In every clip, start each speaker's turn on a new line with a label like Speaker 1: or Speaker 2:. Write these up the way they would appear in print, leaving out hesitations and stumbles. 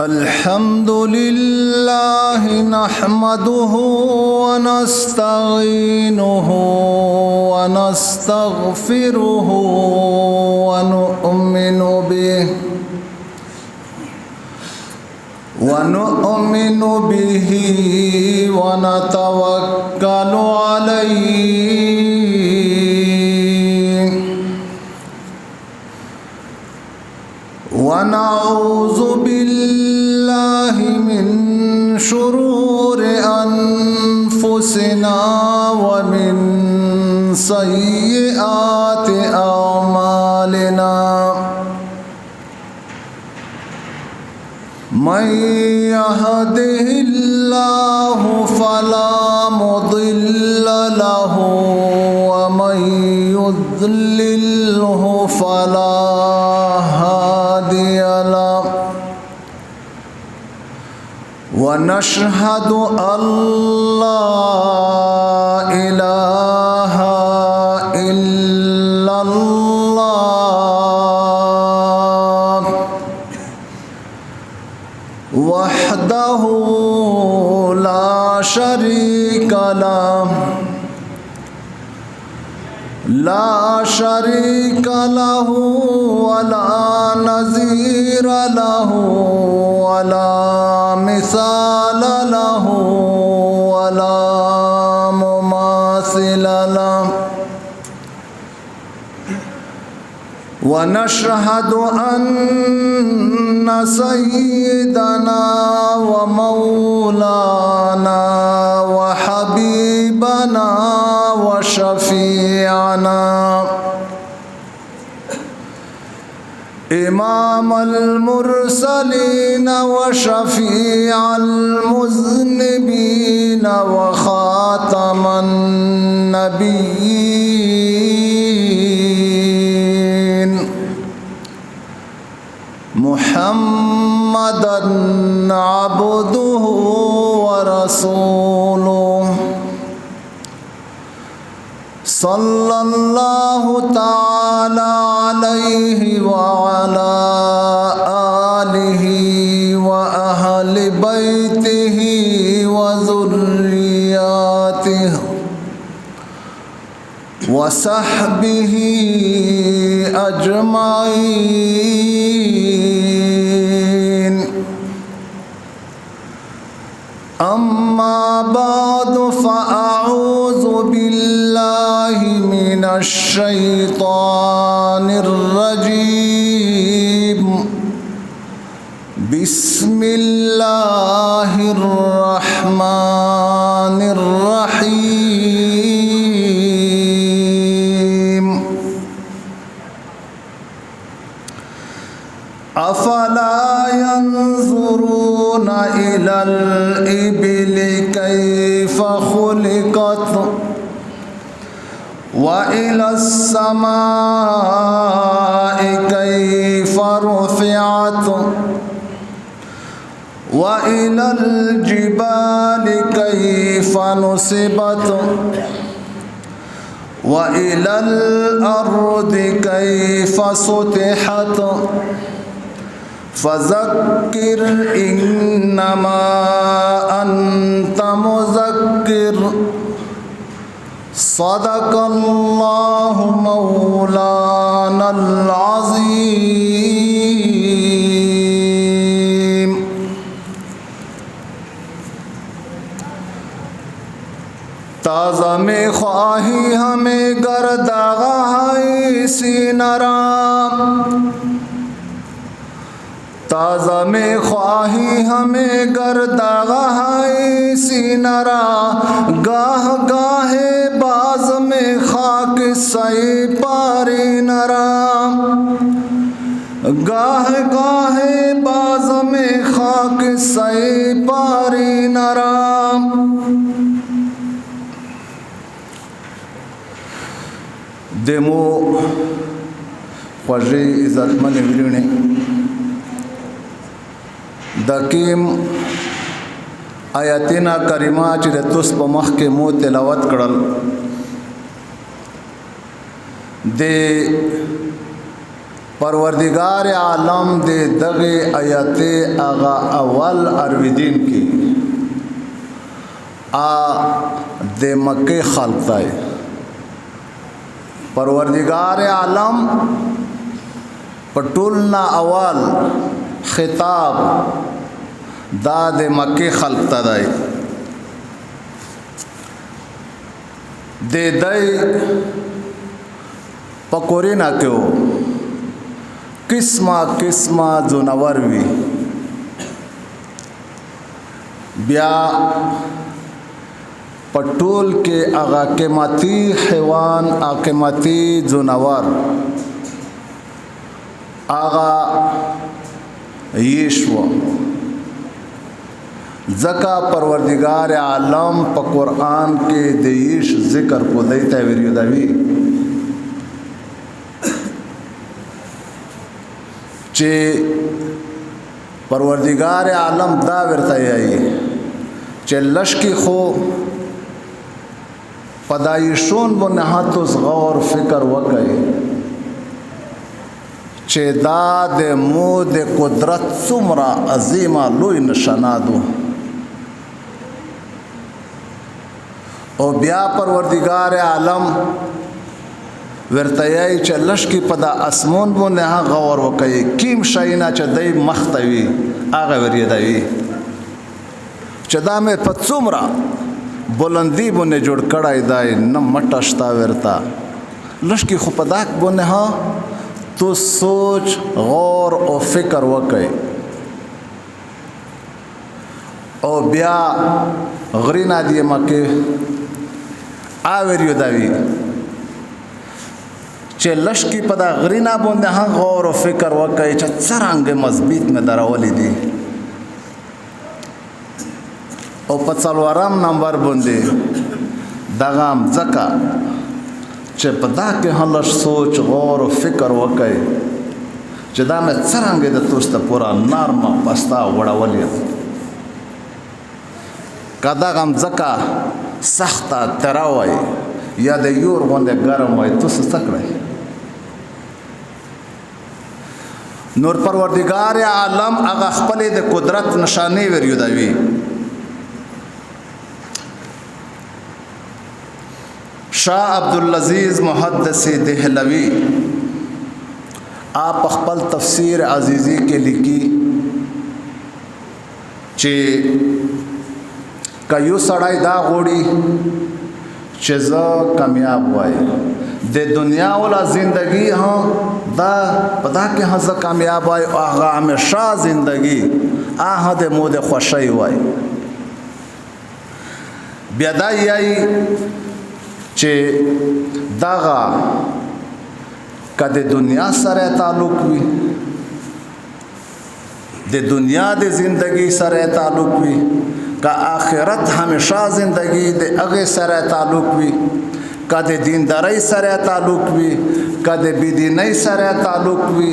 Speaker 1: अल्हम्दुलिल्लाह नहमदुहु व नस्तईनुहु व नस्तगफिरुहु व नु'मिनु बिही व नतवक्कलु अलैहि व नऊज़ु बिल्लाहि मिन शुरूरि अनफुसिना व मिन सय्यिआति अमालिना मन यहदिहिल्लाहु फला मुदिल्ल लहु व मन युद्लिल्हु फला हादिय लहु व नशहदु अल्ला इलाहा इल्लल्लाह वहदहु ला शरीक लहु वला नज़ीर लहु वला मिसाल लहु वला मुमासिल लहु व नशहदु अन्न सय्यदना व मौलाना व हबीबना व शफीअना इमाम अल-मुरसलीन व शफीअल मुज़निबीन व खातमन नबिय्यीन मुहम्मदन अब्दुहु व रसूलुहु सल्लल्लाहु ताला अलैहि व अला आलिहि व अहलि बैतिहि व ज़ुर्रिय्यतिहि व सहबिहि अजमाइन अम्मा बाद फ़अऊज़ु बिल्लाहि मिनश शैतानिर रजीम बिस्मिल्लाहिर रहमानिर रहीम अफला यंज़ुरून इलल इबिली कैफ़ खुलिक़त व इलस समाइ कैफ़ रुफ़िअत व इलल जिबालि कैफ़ नुसिबत व इलल अर्दि कैफ़ सुतिहत फ़ज़क्किर इन्नमा अन्त मुज़क्किर सदक़ल्लाहु मौलानल अज़ीम। ताज़ा में ख्वाही हमें गर्दागा है सीनराम ताज़ा में ख्वाही हमें गर्दागा है सीनरा गाह गाहे बाज में खाक सई पारी नरा गाह गाहे बाज में खाक सई पारी नरा देमो ख्वाजी इज़्ज़तमन विलने दकीम आयतिना करीमा च तुस प मख के मो तिलावत करल दे परवरदिगार आलम दे दगे आयत आगा अवल अरविदीन की दे मक्के खलताए परवरदिगार आलम पटुलना अवल खिताब दा दे मक्के खलता दाए दे दई पकोरे ना क्यों किस्मा किस्मा जोनावर भी ब्या पटोल के आगा कीमती हैवान कीमती जोनावर आगा यीशु ज़का परवरदिगार आलम प कुरान के देश ज़िक्र को देता है वीरियोदावी चे परवरदिगार आलम दा वर्ताई चे लश्की खो पदाइशों वो नहातुस गौर फिक्र वकई चे दाद मोद कुदरत सुमरा अजीमा लोई नशाना दो और ब्या परवरदिगार आलम वर्तयाई च लश्की पदा असमोन बो नहा गौर वकई कीम शाइना च दई मख्तवी आगा वरियदावी चदा में पत्सुमरा बुलंदी बुने जोड़ कड़ाई दाए न मटश्ता वर्ता लश्की खुपदाक बुने हाँ तो सोच गौर और फिक्र वकई और ब्या गरीना दिए मके आवेरियोदावी चे लश्की पदा गरीना बोंदे हाँ गौर और फिक्र वकई च सरांगे मजबूत में दरावली दी और 45 नंबर बोंदे दगाम ज़का चे पदा के हलश सोच गौर और फिक्र वकई चदा में सरांगे द तुस्त पूरा नारमा पस्ता वड़ावलिया कदागम ज़का सख्ता तरावाई या दे यूर बोंदे गरम वाई तुस सकड़े नूर परवरदिगार आलम आगा खपले दे कुदरत निशानी वरियोदावी शाह अब्दुल अजीज़ मुहद्दिस देहलवी आप खपल तफसीर अजीज़ी के लिखी चे कयू सड़ाई दा गोड़ी चेज़ कामयाब हुआ दे दुनिया वाला ज़िंदगी हाँ दा पता के हाँ कामयाब हुआ आगा हमेशा ज़िंदगी आह दे मोदे खुशाई हुआ बेदाई आई चे दागा कदे दुनिया सरे ताल्लुक भी दे दुनिया दे ज़िंदगी सरे ताल्लुक भी का आखिरत हमेशा ज़िंदगी दे अगे सरे ताल्लुक भी कदे दीनदारी सरे ताल्लुक भी कदे बेदीनी सरे ताल्लुक भी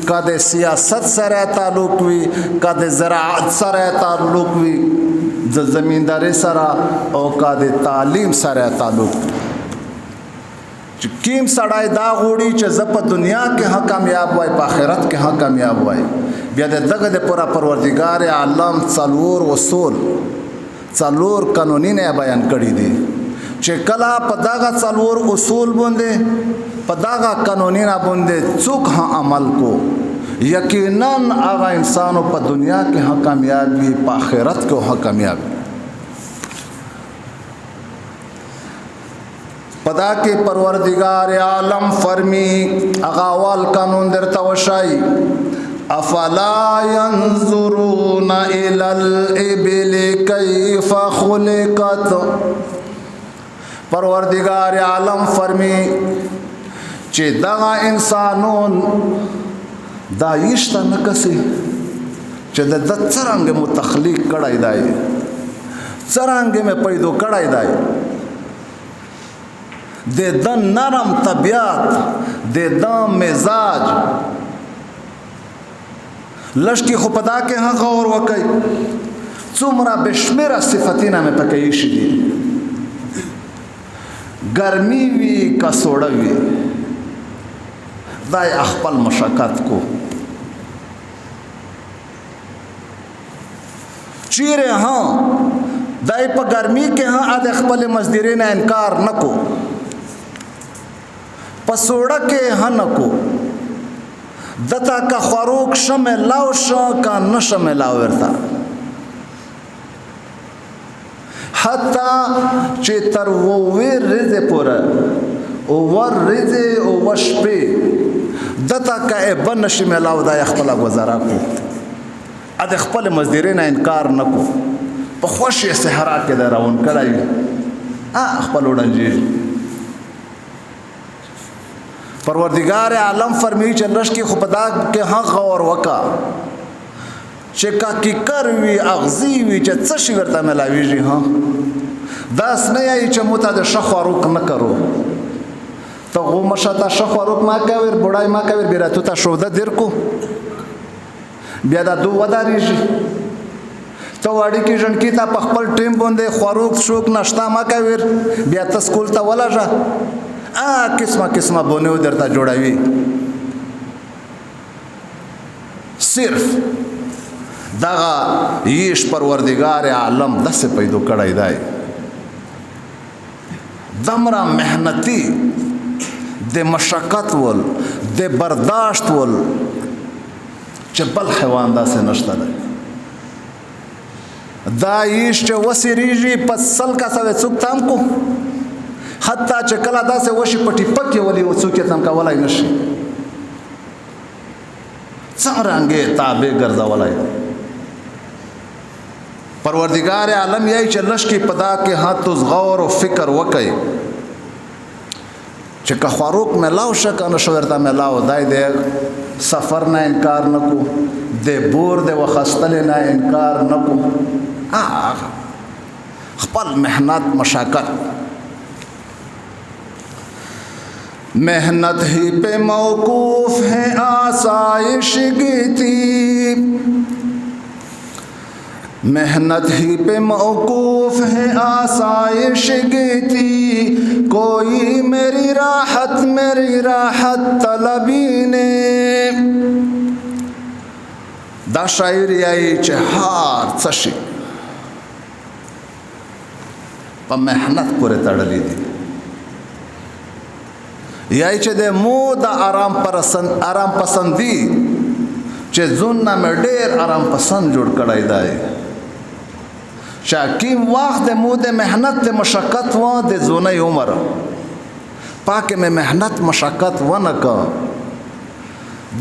Speaker 1: कदे सियासत सरे ताल्लुक भी कदे ज़राअत सरे ताल्लुक भी ज़मींदारी सरा और कदे तालीम सरे ताल्लुक कीम सड़ाई दा गोड़ी च जप दुनिया के हाँ कामयाब हुआ आखिरत के हाँ कामयाब हुआ बेद दग दे पूरा परवरदिगार आलम चलूर वसूल चलूर कानूनी ने बयान करी दी चे कला पदागा चलूर उसूल बुंदे पदागा कानूनी ना बुंदे चुक हाँ अमल को यकीनन आगा इंसानों पर दुनिया के हाँ कामयाबी आखिरत को हाँ कामयाबी पदा के परवरदिगार आलम फरमी अगावाल कानून दर तवशाई अफला यंजुरून इलल इबिल कैफ खुलिकत परवरदिगार आलम फरमी चे दगा इंसानों दा इश्ता नकसी चे द चरंगे मुतखलीक कड़ाई दाई चरंगे में पैदो कड़ाई दाई दे दन नरम तबियत दे दम मिजाज लश्की खुपदा के हाँ गौर वकई चुमरा बेशमेरा सिफतीना में पकईश दी गर्मी भी कसोड़वी دا خپل مشقت کو. چیرې ها دای په ګرمي کې ها د خپل مزدوري نه انکار نکو، په سوړه کې ها نکو، دتا کا خوروک شمه لاو شو کا نشمه لاو ورتا، حتی چې تر ووی رزه پوره او ور رزه او وشپې دتا کا ابن شمه لاو دا خپل گزارا کو، ا د خپل مزدوري نه انکار نکو، په خوشي صحرا کې دا راون کړای خپل وډنجي. پروردگار عالم فرمی چې لشکې خو په دا کې ها غور وکا چې کا کی کروي اغزي وي چې څه شي ورته ملاويږي. ها داس نه یی چې موته د شخوروک نه کرو ته غو مشتا شخوروک ما کوي بډای ما کوي بیرته ته شوده در کو بیا دا دو ودارېږي ته واړی کې ژوند کې تا په خپل ټیم باندې خوروک شوک نشتا ما کوي بیا ته سکول ته ولاژه قسمه قسمه بونه درته جوړوي. صرف دغه یش پروردگار عالم دسه پیدا کړی دی، دمرا محنتی د مشقت ول د برداشت ول چې بل حیوان داسې نشته دی. دا یش چې وسریږي په سل کا سوي څوک تام کو، حتی چې کله داسې وشي پټي پکې ولي څوک یې تم کولای نشي، څنګه تابع ګرځولای. پروردگار عالم یې چې لشکې پدا کې هات غور او فکر وکړي چې که خواروک ملاو شک نه شو ورته ملاو دای دې سفر نه انکار نکو، د بور د وخستل نه انکار نکو، خپل محنت مشقت. मेहनत ही पे मौकूफ है आसाइश गीती, मेहनत ही पे मौकूफ है आसाइश गीती, कोई मेरी राहत तलबी ने. دا شاعری ای چې هر څه شي په محنت پورې تړلې دي، یای چې د مو د آرام پسندي چې زون نه ډېر آرام پسند جوړ کړای دی، شاکیم وخت د مو د محنت د مشقت و د زونه عمر پاکه مې محنت مشقت و نه کا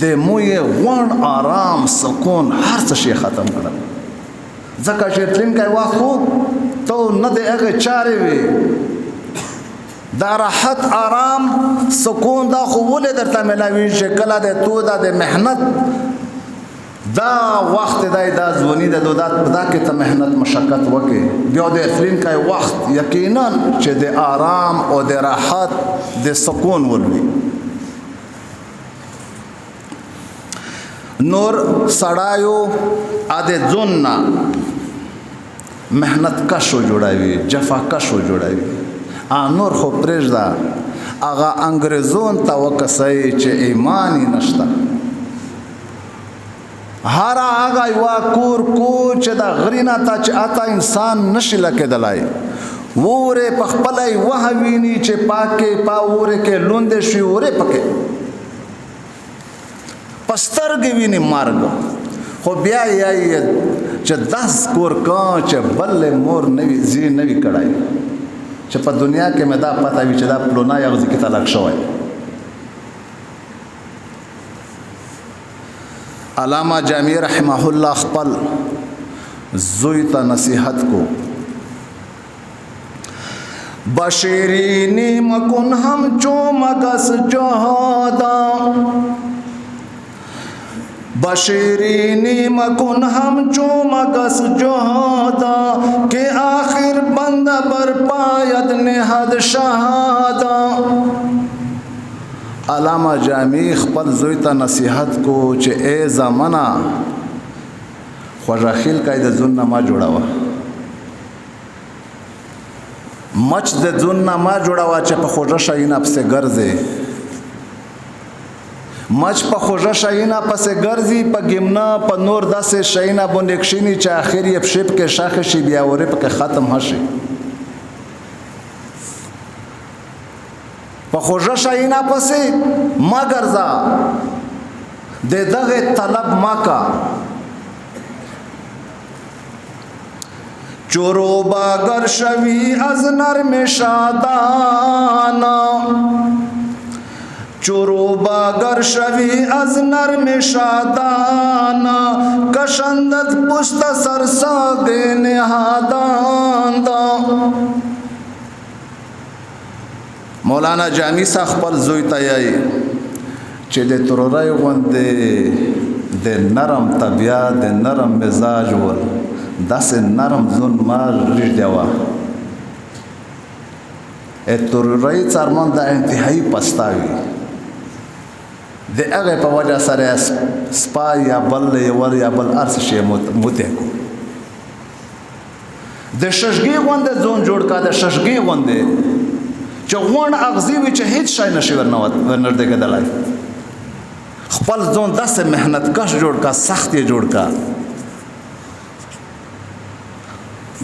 Speaker 1: د مو یې وان آرام سکون هر څه شي ختم کړل. ځکه چې ترین کای واخو ته نه د هغه چارې وي دا راحت آرام سکون دا خو ولې درته ملاوي چې کله د تو دا د محنت دا وخت دی دا ځونی د دا کې ته محنت مشقت وکې بیا د افلین کای وخت یقینا چې د آرام او د راحت د سکون ولوي. نور سړایو ا د ځوننا محنت کشو جوړاوي جفا کشو جوړاوي نور خو پرېږده هغه انګریزون ته وکسئ چې ایمان یې نشته، هر هغه یوه کور چې د غري نه ته چې اته انسان نشي لکېدلی وورې په خپله یې وهه ویني چې پاکې په وورې کې لوندې شي وورې پکې په سترګې ویني مرګ، خو بیا یې چې داس کور که چې بل مور نوي زی نوي کړی چې په دنیا کې مې دا پته وي چې دا پلونا یغزي کې طلاق شوی. علامہ جامی رحمه الله خپل زوی ته نصیحت کو، بشیرینی مکن ہم چو مگس جہادا، بشیرینی مکن ہم چو مگس جہادا، کہ آخر بندہ بر پاید نہد شہادا. علامہ جامی خپل زوی ته نصیحت کو چې ای زمانہ خوږه خیل کای د ځون نه ما جوړاوه، مچ د ځون نه ما جوړاوه چې په خوږه شي نه پسې ګرځي، مچ په خوږه شینا پسې ګرځي په ګمنا په نور داسې شینا باندې کښیني چې اخر یې په شپ کې شاخه شي بیا ورې پکې ختم هشي په خوږه شینا پسې ما ګرځا د دغه طلب ماکا چوروبا گر شوی از نرم شادانا چوروبا گر شوی از نرم شادانا کشندت پشت سرساگ نهاداندا مولانا جامی سا خپل زوی ته یای چې د ترورای غوندې د نرم طبیعت د نرم مزاج ول داسې نرم زون ما ریش دیوا ترورای څرمن د انتهایی پستاوي د هغه په وجه سره سپا یا بل ور یا بل ارس شي موته کو د ششګي غوندې زون جوړ کا د ششګي غوندې چې غون اغزي وي چې هیڅ شای نشي ورنر دغه دلای خپل ځون داسې مهنت کش جوړ کا سخت جوړ کا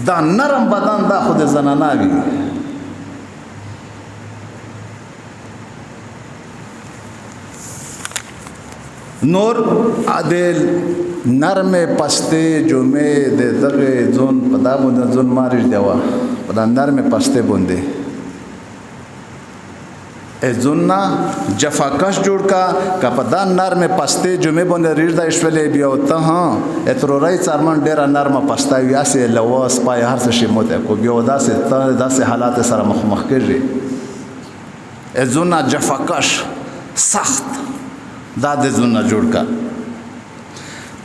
Speaker 1: دا نرم بدن دا خود زنانه وي نور عادل نرم پسته جمعه د دغه ځون په دا باندې ځون مارش دیوا په دا نرم پسته باندې ازونا جفاکش جوړ کا کپدا نرم پسته جمعه باندې ریږ د شولې بیا وته ها اترورای څرمن ډیر نرم پسته ویاسه لواس پای هر څه شی موته کو بیا داسې حالات سره مخ کېږي ازونا جفاکش سخت دا د زونه جوړ کا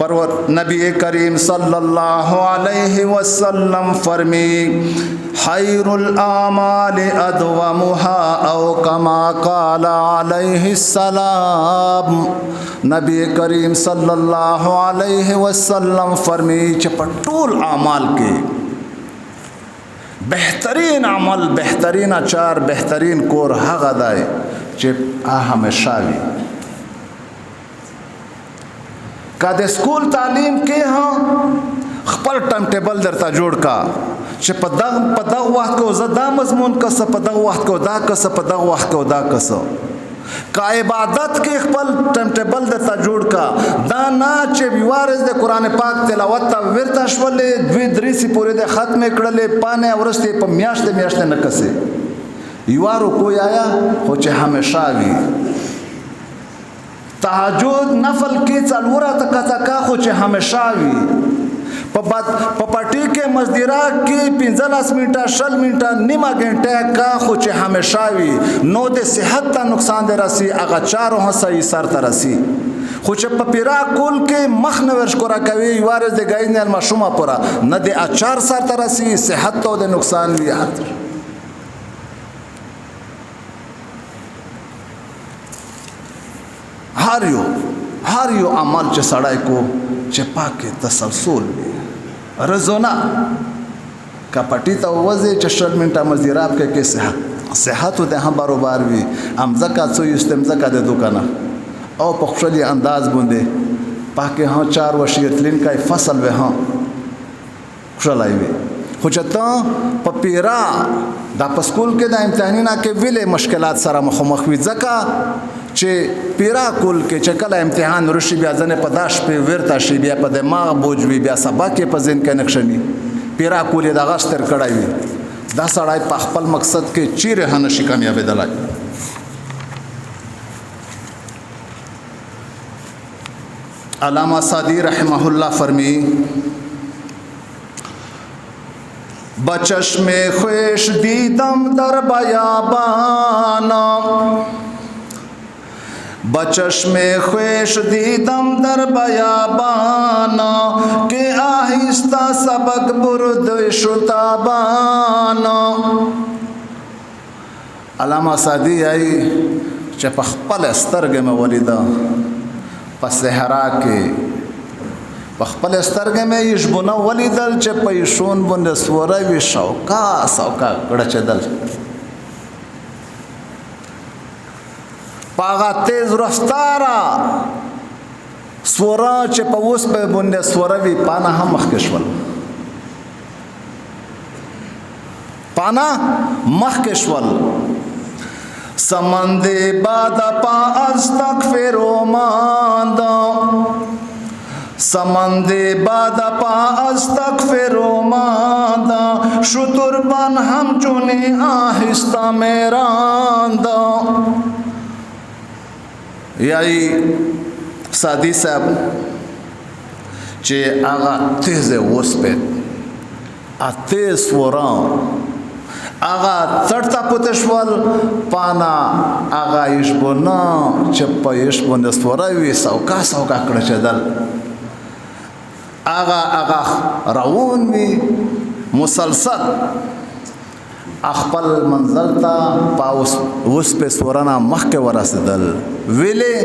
Speaker 1: پرور نبی کریم صلی اللہ علیہ وسلم فرمی خیر الاعمال ادومها او کما قال علیہ السلام نبی کریم صلی اللہ علیہ وسلم فرمی چې په ټول اعمال کې بهترین عمل بهترین اچار بهترین کور هغه دی چې همیشه وي کا د سکول تعلیم کې ها خپل ټایم ټیبل درته جوړ کا چې په دغه وخت کې زه دا مضمون کس په دغه وخت کې دا کس په دغه وخت کې دا کس کا عبادت کې خپل ټایم ټیبل درته جوړ کا دا نه چې وارز د قران پاک تلاوت ته ورته شولې دوی درې سي پورې د ختمه کړلې پانه ورسته په میاشت نه کسه یوارو کوی آیا خو چې همیشه وي تهجد نفل کې څلور تکا خو چې همیشه وي په پټي کې مزدورا کې 15 منټه 20 منټه نیمه غنټه کا خو چې همیشه وي نو د صحت ته نقصان درسي هغه چارو هسي سر ترسي خو چې په پیرا کول کې مخ نه ورشکورا کوي وارز د ګاینل مشومه پورا نه د اچار سر ترسي صحت ته د نقصان وي هر یو عمل چې سړی کو چې پاکه تسلسل وي رزونه کپټی ته وځي چې 60 منټه مزیراب کې صحت ته هم برابر وي امزکه څو استمزکه د دوکانه او په خپل انداز باندې پاکه ها 4 وشیتلین کای فصل به ها خوشالای وي خو چې ته په پیرا د پسکول کې د امتحانونه کې ویلې مشکلات سره مخ وي ځکه چې پیرا کول کې چې کله امتحان ورشي بیا ځنه په داش په ورته شي بیا په دماغ بوج وي بیا سبق په ذهن کې نقشني پیرا کول د غشتر کړای وي دا سړی په خپل مقصد کې چیرې هنشي کامیابې دلای علامہ سعدی رحمہ اللہ فرمی بچشم خوش دیدم در بیابانا بچشم خوش دیدم در بیابانا کہ آہستہ سبق برد شتابانا علامہ سعدی آئی چې په خپل سترګې مې ولیده په صحرا کې په خپل سترګې مې یشبونه ولیدل چې په یشون باندې سوره وي شوکا کړه چدل پاغا تیز رفتاره سوره چې په اوس په باندې سوره وي پانا هم مخکې شول پانا مخکې شول سمند باد پا استغفرو ماندا سمند باد پا استغفرو ماندا شتربان هم چونی آہستہ میراندا یعنی سادی صاحب چې هغه تیز وسپید تیز سوران هغه څړته پته شول پانا هغه یشبونه چې په یشبونه سوره وي سوکا کړه چدل هغه روان وي مسلسل خپل منزل ته اوس په سورنا مخکې ورسېدل ویلې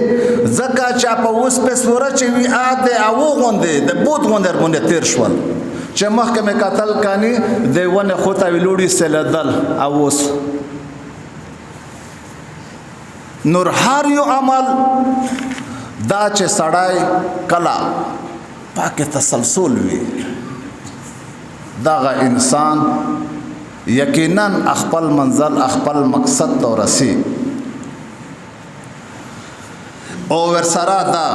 Speaker 1: ځکه چې په اوس په سوره چې وي د او غوندې د بوت غوندې باندې تیر شول چې مخکې مې قتل کانی د ونه خوته ویلوړي سلدل او اوس نور هر یو عمل دا چې سړی کلا پاکه تسلسل وي دغه انسان یقینا خپل منزل خپل مقصد ته رسی او ورسره دا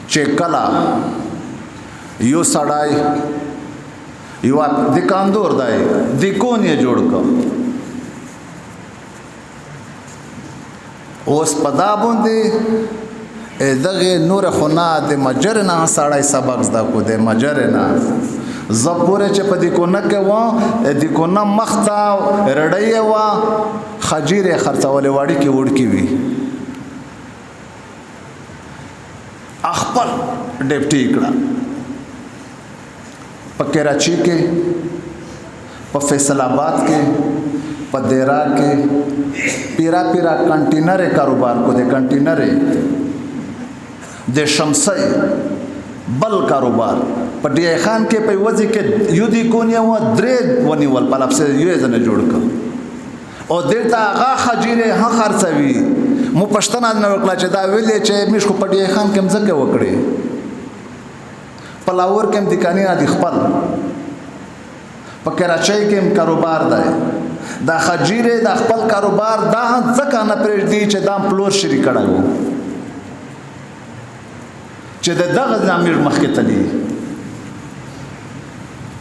Speaker 1: چې کلا یو سړی یو دکاندور دی دکون یې جوړ کړ اوس پدا باندې دغه نور خنا د مجر نه سړی سبق زده کو د مجر نه زپوره چې په دې کو نه کې و دې کو نه مختا رډای و خجیره خرڅولې واړی کې وړ کې وی خپل ډیپټي کړه په کراچي کې په فیصل آباد کې په دیرا کې پیرا کنټینر کاروبار کو د کنټینر د شمسي بل کاروبار په ډی خان کې په وځي کې یو دی کونیا و درې ونیول په لپس یو ځنه جوړ کړ او دلته هغه خجیره ها خرڅوي مو پښتنه نه وکړه چې دا ویلې چې مشکو په ډی خان کې مزګه وکړي په لاور کې دکانې نه خپل په کراچۍ کې کاروبار دی دا خجیره د خپل کاروبار دا ځکه نه پرېږدي چې دا پلور شری کړو چې دغه ځامیر مخکې تلی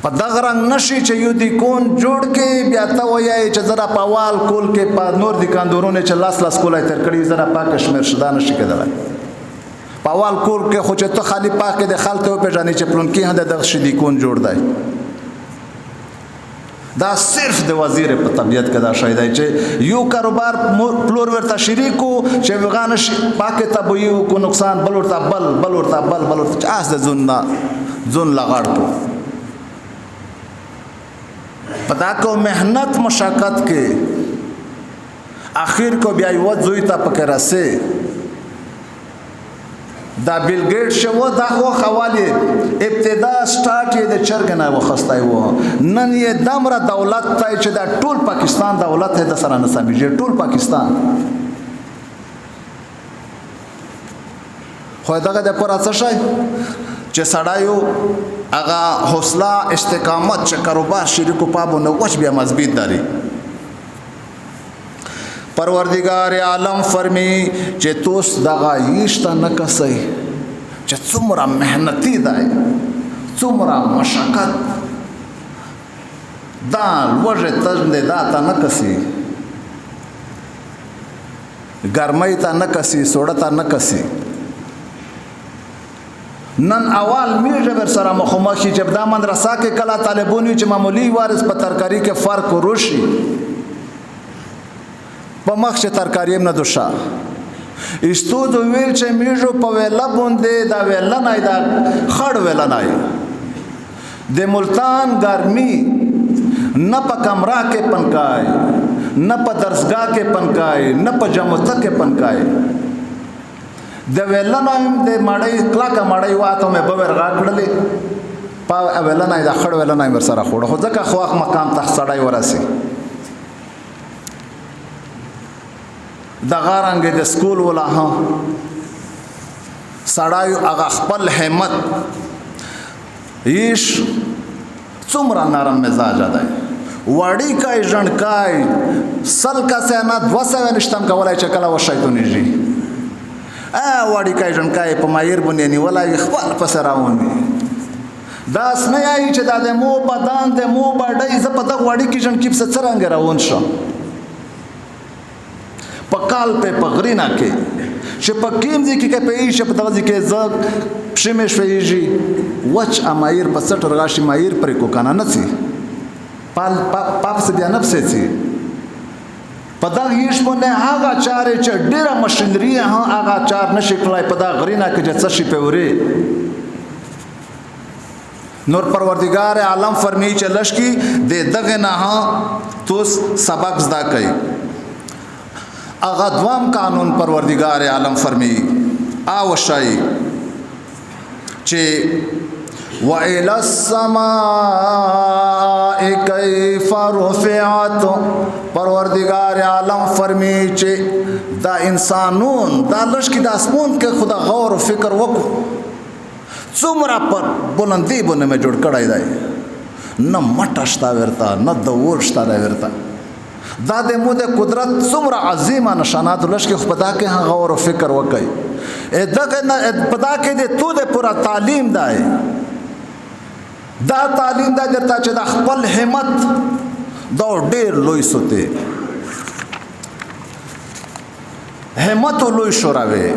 Speaker 1: په دغه رنګ نشي چې یو دی کون جوړ کې بیا ته وایي چې زرا پاوال کول کې په نور دکاندورونه چې لاس کولای تر کړي زرا پاک کشمیر شدا نشي کېدلای پاوال کول کې خو چې ته خالی پاک د خلته په ځانې چې پلون کې هدا دغه شي دی کون جوړ دی دا صرف د وزیر په طبيعت کې دا شاید چې یو کاروبار پلور ورته شریکو چې وغان شي پاکه تبویو کو نقصان بل ورته بل اس د زون لغړ کو پتا کو مهنت مشقت کې اخر کو بیا یو زوی ته پکې راسه دا بیل گیټ شو دا خو خوالی ابتدا سٹارټ یې د چرګ نه وخستای و نن یې دمره دولت ته چې دا ټول پاکستان دولت د سره نه سمېږي ټول پاکستان خو دغه د پر څه شي چې سړایو هغه حوصله استقامت چې کاروبار شریکو پابونه وښ بیا مضبوط داري پروردگار عالم فرمی چې توس دغه یشته نکسي چې څومره مهنتي دی څومره مشقت دا وجه تجنده دا تا نکسي ګرمۍ ته نکسي سوړه ته نکسي نن اول میږه ور سره مخامخ چې دا مدرسه کې کلا طالبونی چې معمولی وارث په ترکاری کې فرق وروشي په مخ چې ترکاریم نه دوشا استو دو ویل چې میږه په ویلا باندې دا ویلا نه دا خړ ویلا نه د ملتان ګرمي نه په کمره کې پنکای نه په درسګاه کې پنکای نه په جمعته کې پنکای د ویلا نه د مړی کلاکه مړی واته مې بور غاکړلې په ویلا نه دا خړ ویلا نه ور سره خوړه خو ځکه خواخ مقام ته سړای وراسي دغه رنګ د سکول ولا ها سړی هغه خپل همت ایش څومره نرم مزاج دی وړی کای ژڼکای سل کسه نه 200 نشتم کولای چې کله وشیطونیږي وړی کای ژڼکای په مایر باندې نیولای خپل پس راون دي داس نه یای چې د مو بدن د مو باډای ز په دغه وړی کې ژڼ کې څه څنګه راون شو په کال په پغرینا کې چې په کیم دي کې په ایش په دغه کې ز پښمه شویږي وچ امایر په سټ رغاشي مایر پر کو کنه نسی پاپ بیا نفس سي په دا هیڅ باندې هغه چارې چې ډیره ماشينري هغه چار نشي کولای په دا غرینا کې چې څه شي پوري نور پروردگار عالم فرمی چې لشکی د دغه نه توس سبق زدا کوي اغا دوام قانون پروردگار عالم فرمی آو شای چې وَإِلَى السَّمَاءِ كَيْفَ رُفِعَتْ پروردگار عالم فرمی چې دا انسانون دا لشکی د اسمون کې خدا غور و فکر وکړو څومره پر بلندی باندې مې جوړ کړی دی نه مټه شته ورته نه د اور شته ورته دا د مو د قدرت څومره عظیمه نشانات لشکی خو په دا کې غور و فکر وکړي دغه په دا کې د تو د پورا تعلیم دی دا تعلیم دا درته چې د خپل همت دا ډېر لوی سوته همت لوی شوراوي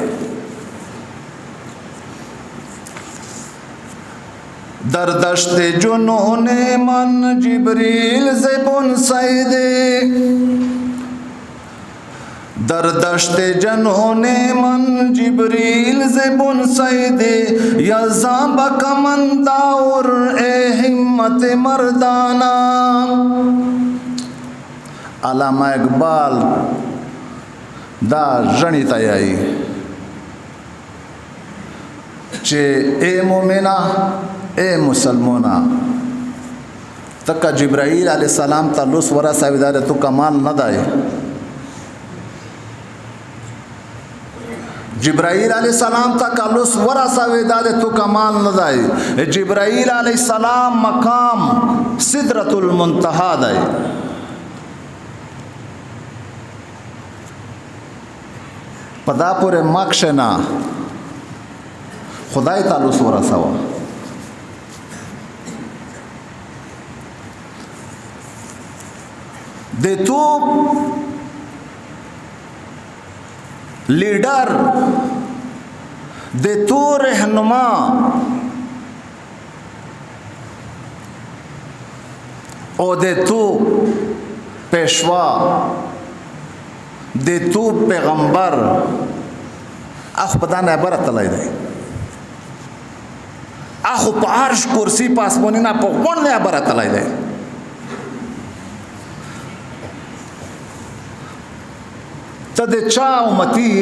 Speaker 1: در دشت جنون من جبریل زبون سیده در دشت جنون من جبریل زبون سیده یزام بکمن داور اے همت مردانا علامہ اقبال دا جنی تایائی چه اے مومنہ اے مسلمونا تکا جبرائیل علیہ السلام تا لوس ورا ساویدار تو کمال نہ دائے جبرائیل علیہ السلام تا کالوس ورا ساویدار تو کمال نہ دائے جبرائیل علیہ السلام مقام سدرۃ المنتہا دائے پدا پورے مکشنا خدای تالوس ورا سوا د تو لیڈر د تو رہنما او د تو پیشوا د تو پیغمبر اخ پتا نه عبارت تلای دی اخو په عرش کرسی پاسمونی نه په غون نه عبارت تلای دی ته د چا امتی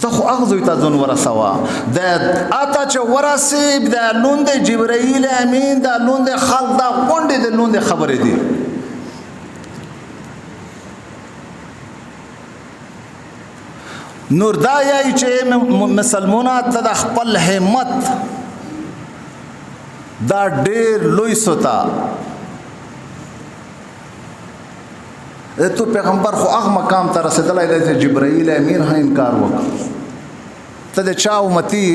Speaker 1: ته خو اغزوی تا ځون ورسوه د اته چې ورسې د لوند جبرائیل امین د لوند خلق دا غونډې د لوند خبرې دي نور دا یای چې مسلمانات ته د خپل همت دا ډېر لوی سوتا تو پیغمبر خو هغه مقام ته رسیدلی دی چې جبرائیل امین هم انکار وکړ ته د چا امتی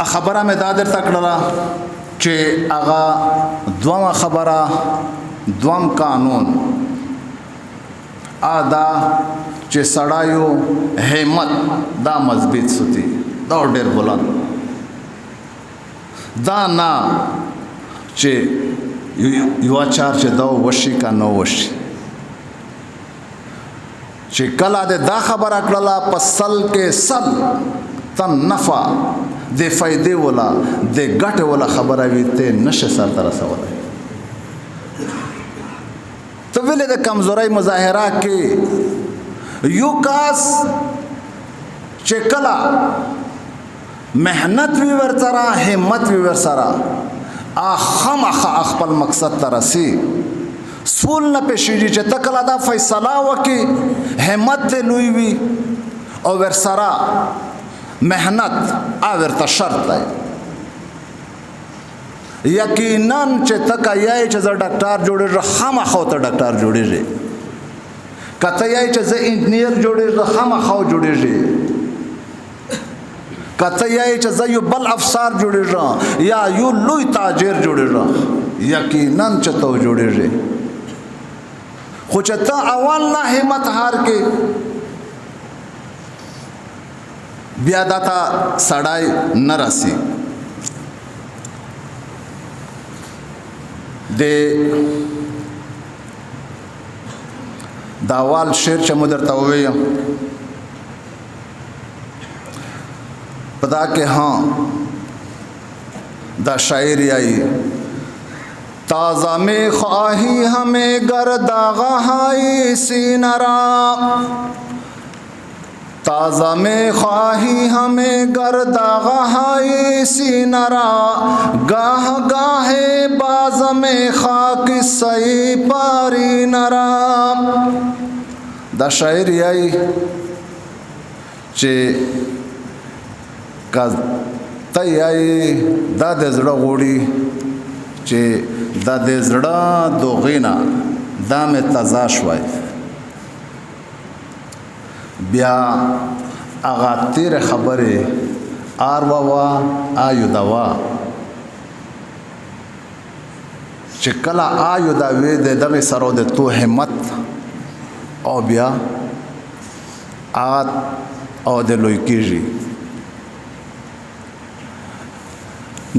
Speaker 1: خبره مې دا درته کړله چې هغه دومه خبره دوم قانون دا چې سړایو همت دا مضبوط سوتی دا ډېر بلند دا نه چې یو چار چې دا وشي کا نو وشي چې کله دا خبره کړله په سل کې سل تن نفع د فائدې ولا د ګټه ولا خبره وي ته نشه سر تر رسولای ته ویلې د کمزورۍ مظاهره کې یو کاس چې کله محنت وی ورسره همت وی ورسره خامخا خپل مقصد ته رسی سول نه پېښېږي چې ته کله دا فیصله وکړې همت دې لوی وي او ورسره محنت ورته شرط دی یقینا چې ته که یایې چې زه ډاکټر جوړېږم خامخا ته ډاکټر جوړېږي که ته یایې چې زه انجینیر جوړېږم خامخا جوړېږي که ته یایې چې زه یو بل افسر جوړېږم یا یو لوی تاجر جوړېږم یقینا چې ته جوړېږي خو چې ته اول نه همت هار کې بیا داته سړی نه رسی د اول شعر چې مو درته وویم په دا کې دا شاعری آئی تازہ میں خواہی ہمیں گرداغہ ہائی سینہ را تازہ میں خواہی ہمیں گرداغہ ہائی سینہ را گاہ گاہے باز میں خاک سی پاری نرا دا شاعری آئی چه تی آئی دا د زړه غوړي چې دا د زړه دوغینا دا مې تازه شوی بیا هغه تیرې خبرې آروا آیو دوا چې کله آیو دا وې د دغه سره د تو همت او بیا او د لوی کېږي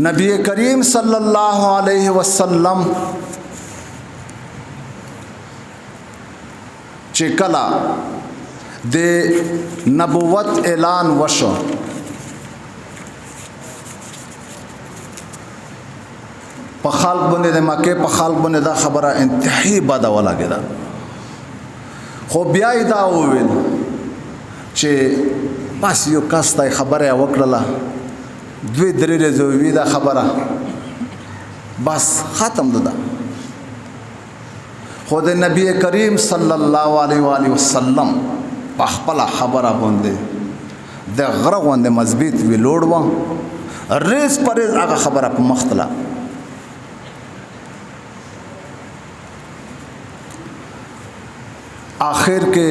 Speaker 1: نبی کریم صلی اللہ علیہ وسلم چې کله د نبوت اعلان وشو په خلق باندې د مکه په خلق باندې دا خبره انتهایی بده ولګیده خو بیا دا وویل چې بس یو کس ته خبره وکړله دوی درې ورځې وی دا خبره بس ختم ده خو د نبی کریم صلی الله علیه و آله وسلم په خپل خبره باندې د غره غوندې مضبوط وی لوړ و ریز پرېز هغه خبره په مختله آخر کې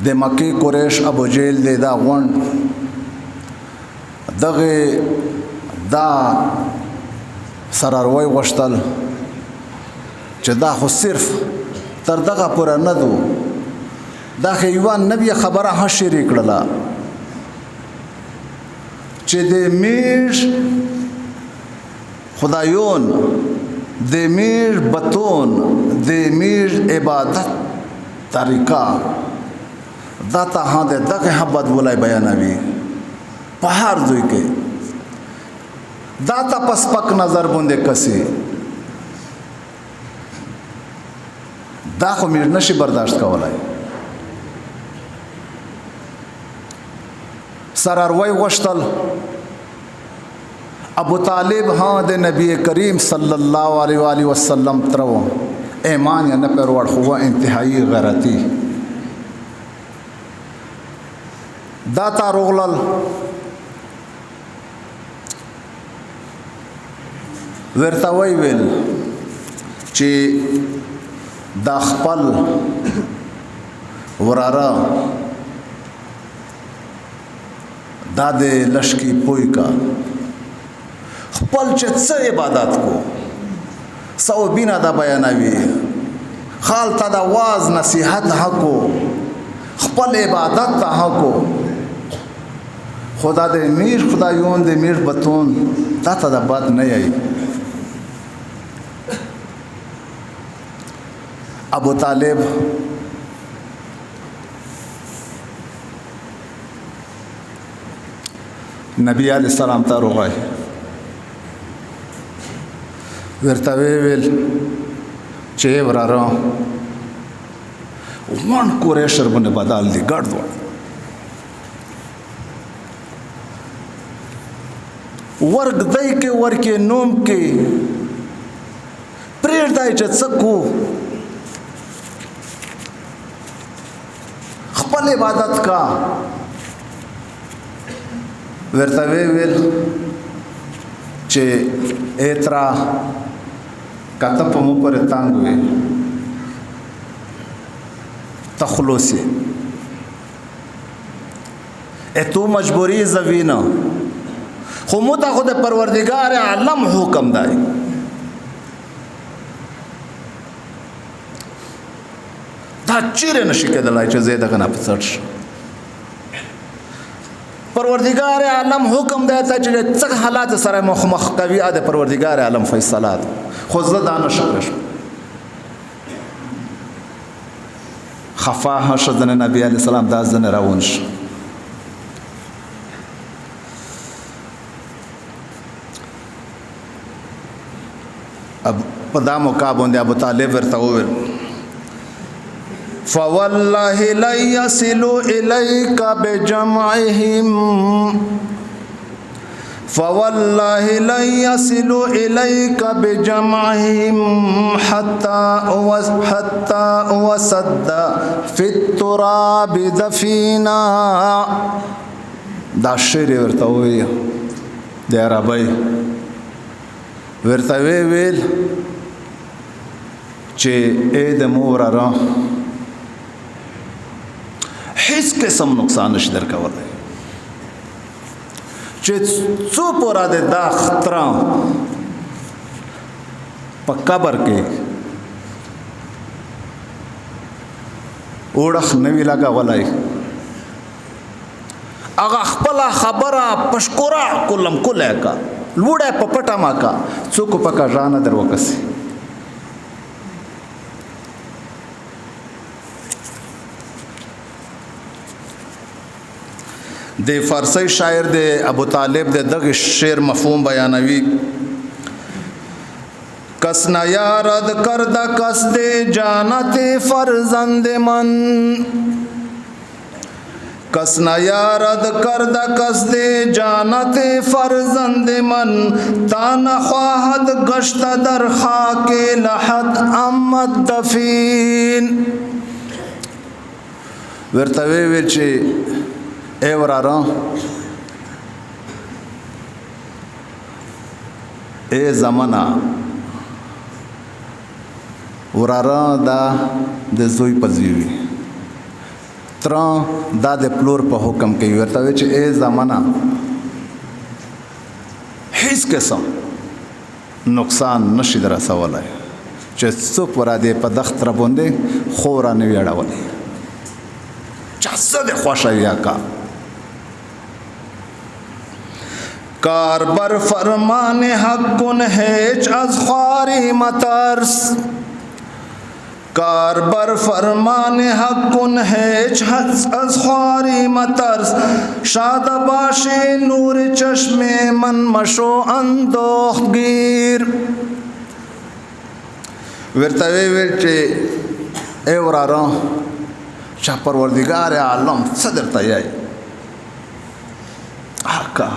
Speaker 1: د مکی قریش ابو جیل دی دا غونډ دغه دا سراروی غوښتل چې دا خو صرف تر دغه پورې نه دو دا خیوان نبی خبره هم شریک کړله چې د میر خدایون د میر بتون د میر عبادت طریقہ دا ته ها دغه حبت ولای بیانوي په هر ځای کې دا ته پس پک نظر باندې کسي دا خو مې نشي برداشت کولای سراروی غشتل ابو طالب ها د نبی کریم صلی الله علیه و آله وسلم ترو ایمان یا نه پر ور خو انتهایی غیرتی دا تا روغلل ورته ویل چې دا خپل وراره دا د لشکی پوی کا خپل چې څه عبادت کو سو بینا دا بیانوي خال تا دا واز نصیحت حقو خپل عبادت ته حقو خدا د میر خدایون د میر بتون تا ته د بد نه یی ابو طالب نبی علیہ السلام ته روغای ورته ویل چې وراره وان قریشر باندې بدل دي ګډ وړ ورګدای کې ورکې نوم کې پرېږدای چې څه کو خپل عبادت کا ورته ویل چې اترا کته په مو پر تانګ وي تخلصي اتو مجبوری زوینا خو متا خود پروردگار عالم حکم دی دا چیرې نشي کېدلای چې زه دغه نه پڅړ پروردگار عالم حکم دی چې څنګه حالات سره مخ کوي د پروردگار عالم فیصلات خو زه دا نشم خفا شدن نبی علیہ السلام دا زن راون شو اب پدا موقع باندې ابو طالب ورته وویل فوالله لا يصلوا اليك بجمعهم فوالله لا يصلوا اليك بجمعهم حتى وسد في التراب دفينا دا شعر ورته وی د عربی ورته ویل چې اې د مور را هیڅ قسم نقصان نشي درکولای چې څو پورا د دا خطر په قبر کې اوړخ نوی لگا ولای اغه خپل خبره پشکورا کلم کوله کا لوړه په پټه ما کا څوک پکا ځان دروکسي د فارسی شاعر د ابو طالب د دغه شعر مفهوم بیانوي کس نہ یارد کردہ کس دے جانت فرزند من کس نہ یارد کردہ کس دے جانت فرزند من تان خواہد گشت در خاک لحد امد دفین ورتوی ویچی اے ورارا اے زمانہ ورارا دا د زوی پزیوی تر دا د پلور په حکم کې ورته چې اے زمانہ هیڅ قسم نقصان نشي در رسولای چې څوک ورا دې په دختر باندې خورا نه ویړولې چا څه د خوشایا کا کاربر فرمان حقن هیچ از خواری مترس کاربر فرمان حقن هیچ از خواری مترس شاد باشی نور چشم من مشو اندوخت گیر ورتوی ویلچی اے ورارا چا پروردگار عالم صدر تیائی آقا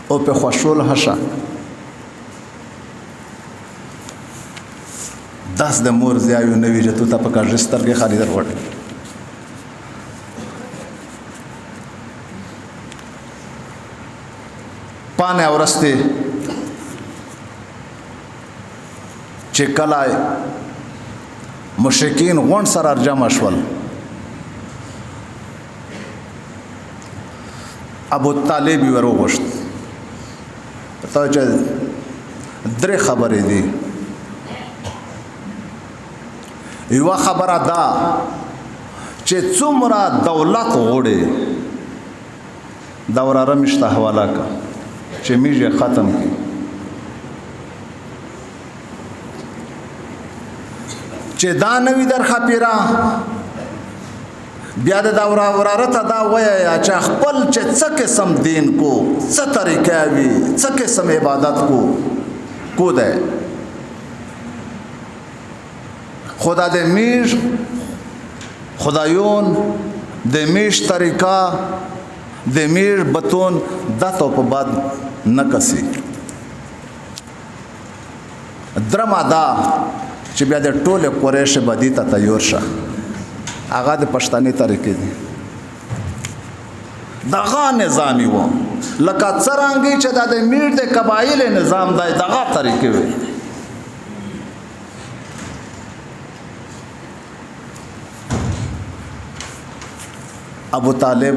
Speaker 1: او په خوشول هشه داس د مور زیایو نوی جتو تا پکا رستر کې خالی در وړ پانه اورسته چې کلای مشرکین غون سره جمع شول ابو طالب ورو غشت ته چې درې خبرې دي یو خبره دا چې څومره دولت غوړي دا وراره مشته حواله کا چې میږي ختم کی چې دا نوی در خپیرا بیا د دورا وراره ته دا ویا چې خپل چې څه قسم دین کو څه طریقې وي څه قسم عبادت کو ده خدا د میش خدایون د میش طریقہ د میر بتون دا تو په باد نه کسي درما دا چې بیا د ټوله قریش بدی ته تیار شه هغه د پښتني طریقې دي دغه نظامی و لکه څرنګه چې د میر د قبایل نظام دی دغه طریقې وي ابو طالب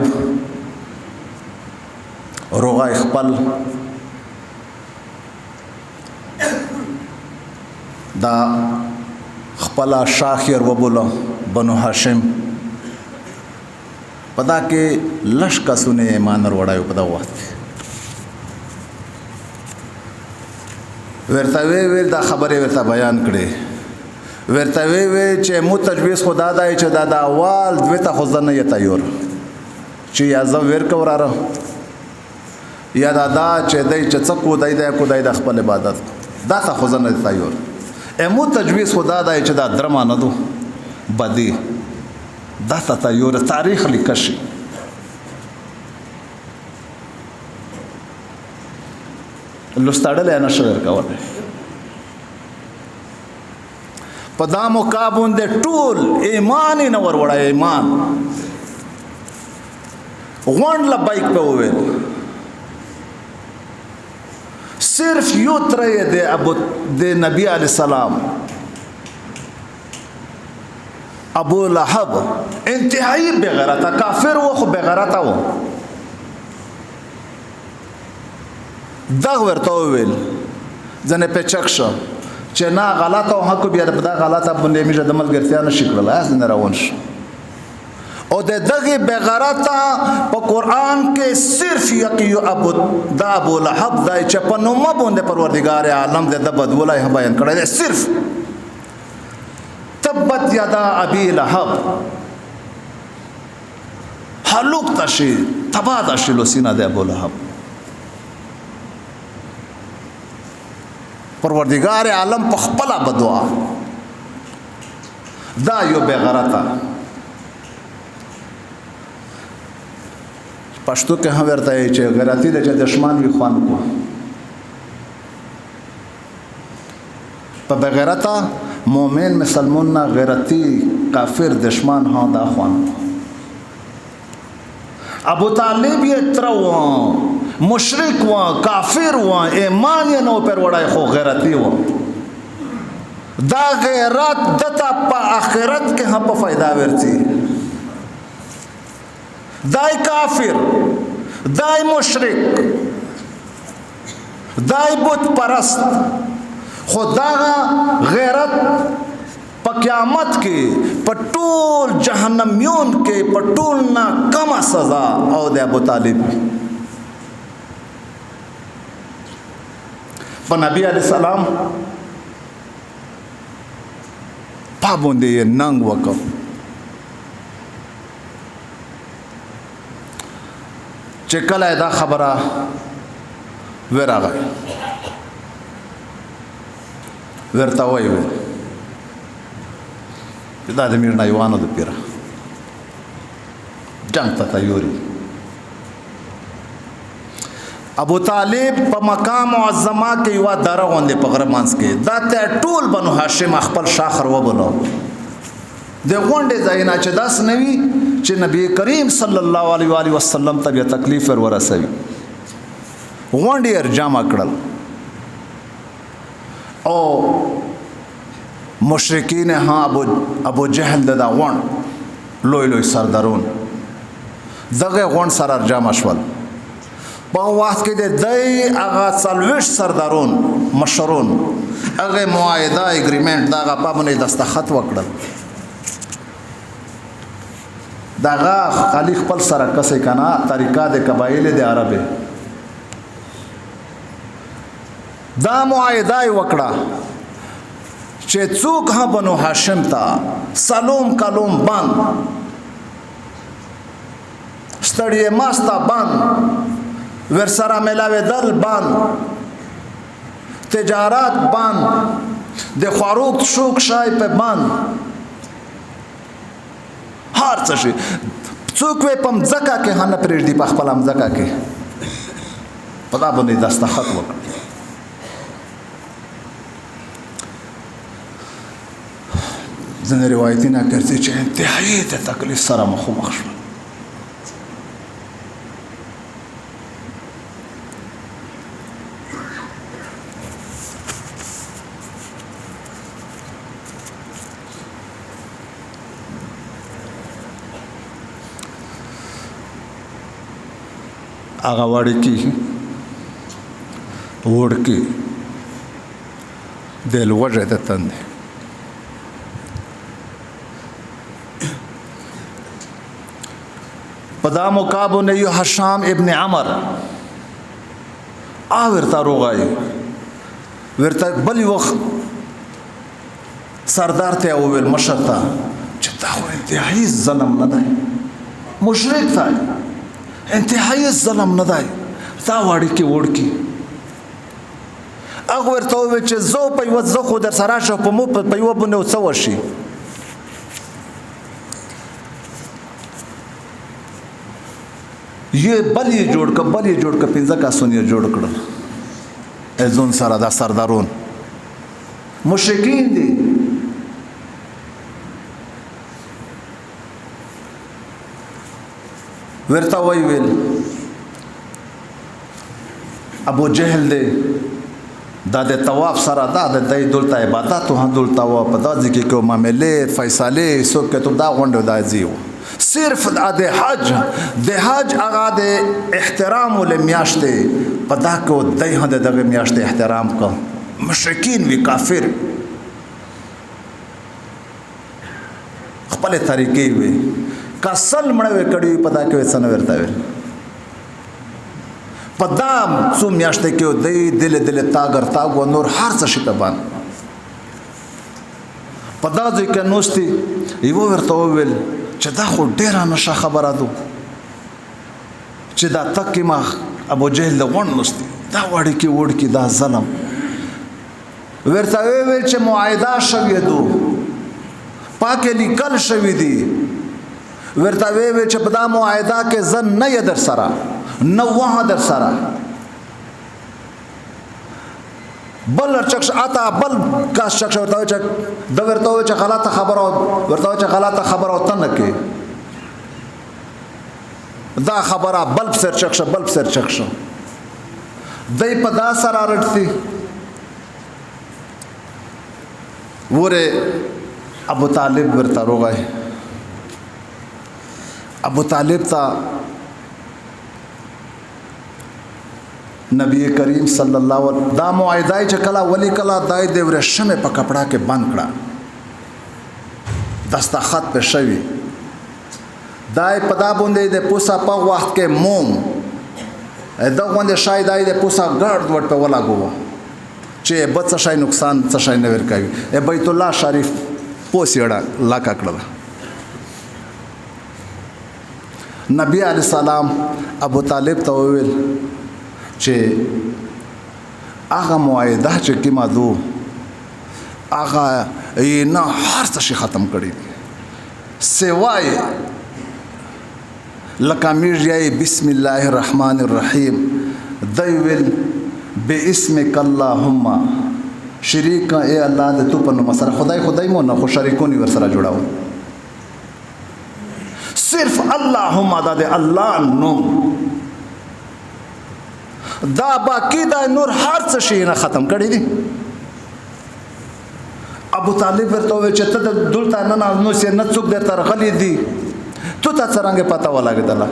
Speaker 1: روغای خپل دا خپل شاخیر وبوله بنو هاشم پدا کې لش کسونه ایمان وروړایو په دا وخت ورته وی دا خبره ورته بیان کړي ورته وی چې مو تجویز خدا دای چې دا د اول دوی ته خزانه یې تیار چې یا زو ورک وراره یا دا چې دای چې څکو دای د خپل عبادت دا ته خزانه تیار امو تجویز خدا دای چې دا درما نه دو بدی دا ته تیار تاریخ لیکشي لستاړل نه شور کاوه په دا مقابون د ټول ایمان نه ور وړای ایمان غونډ لبیک په وویل صرف یو ترې د نبی علی السلام ابو لهب انتهایی بغیرته کافر و خو بغیرته و دا ورته وویل ځنه په چکشه چې نه غلطه او حق بیا د غلطه باندې میشه د ملګرتیا نشي کړل اس نه روان شو او د دغه بغیرته په قران کې صرف یقیو ابو لهب دای چې په نومه باندې پروردگار عالم د بدولای بیان کړی دی صرف تبت یدا ابي لهب هلوک تشي تبا تشي لسینا د ابو لهب پروردگار عالم په خپل بدوا دا یو بغیرته پښتو کې هم ورته چې غیرتی د دشمن وي خوان کو په بغیرته مؤمن مسلمان نه غیرتی کافر دشمن ها دا خوان ابو طالب یې ترو مشرک و کافر و ایمان یې نو پر وړای خو غیرتی و دا غیرت دته په آخرت کې هم په फायदा ورتي دای کافر دای مشرک دای بت پرست خدا غیرت په قیامت کې په ټول جهنميون کې په ټول نا کم سزا او د ابو طالب په نبی علی السلام پابوندې ننګ وکړ چې کله دا خبره ورغه ورته وایي دا د میر نایوانو د پیره جنگ ته تیاری ابو طالب په مقام معظمه کې یو دره غونډه په غرمانس کې دا ته ټول بنو هاشم خپل شاخر وبلو د غونډه ځاینا چې داس نوي چې نبی کریم صلی الله علیه و آله وسلم ته تکلیف ورسوي غونډه ارجام کړل او مشرکین ها ابو جهل د غون لوی سردارون دغه غون سره ارجام شول په وخت کې د دای هغه څلوش سردارون مشرون هغه معاهده اګریمنت دغه په باندې دستخط وکړل دغه خلیق خپل سره کسې کنا طریقه د قبایل د عربه دا معاهده وکړه چې څوک ها بنو هاشم ته سلام کلوم بند ستړی ماستا بند ورسره ملاوي دل بند تجارت بند د خواروک شوک شای په بند هر څه شي څوک وې په مځکه کې هم نه پرېږدي په خپله مځکه کې په دا باندې دستخط وکړ. ځینې روایتونه ګرځي چې انتهایي د تکلیف سره مخامخ شول. هغه وړکي د لوږې د تندې په دا مقابو نه یو هشام ابن عمر ورته روغای ورته بل وخت سردار ته وویل مشر ته چې دا خو انتهایی ظلم نه دی مشرک دی انتهایی ظلم نه دی دا وړکي هغه ورته وویل چې زه په یوه زه خو در سره راشم په یوه باندې څه وشي بل یې جوړ که 15 کسونه یې جوړ کړل ځون سره دا سردارون مشرکین دي. ورته ویل ابو جهل دی دا د طواف سره دا د دولت عبادت هم دولت و په دځ کې کوم معاملې فیصله سو کتب دا غونډه دا زیو صرف د حج هغه د احترام ول میاشته پدا کو دای هند دغه میاشته احترام کو مشرکین وی کافر خپل طریقې وی کسل مړوي کړي پدا کې وسنه ورته وی پدام څو میاشته کې د دل تاګ و نور هر څه شي تبان پدا ځکه نوستي یو ورته ویل چې دا خو ډیره نشه خبره ده چې دا تکي ما ابو جهل د غون نوستي دا وړکی دا ظلم ورته ویل چې معاهده شوی دو پاکه لیکل شوی دی ورته ویل چې په دا معاهده کې ځن نه در سره نو واه در سره بل چکش آتا بل کاش چکش ورته چې د ورته چې غلطه خبره او تنه کې دا خبره بل سر چکش دای په دا سره رټتي وره ابو طالب ورته روغای ابو طالب تا نبی کریم صلی الله علیه وسلم دا معاهده چې کلا ولی کلا دای د ورشمه په کپڑا کې بند کړه دستخط په شوی دای په دا باندې د پوسا په وخت کې موم دا باندې شای دای د پوسا ګرد ورته ولا ګو چې بچ شای نقصان څه شای نه ور کوي بیت الله شریف پوسیړه لا کړه نبی علیہ السلام ابو طالب ته ویل چې هغه معاهده چې کیما دو هغه نه هر څه ختم کړی سوای لکه میږي بسم الله الرحمن الرحیم دویل باسمک اللهم شریک اے الله د تو په نوم سره خدای مو نه خو شریکونی ور سره جوړاو صرف اللهم دا د الله نوم دا باقی دا نور هر څه شي نه ختم کړی دي ابو طالب ورته چې ته دلته نه نو سي نه څوک درته غلي دي تو ته څنګه پتا ولاګدله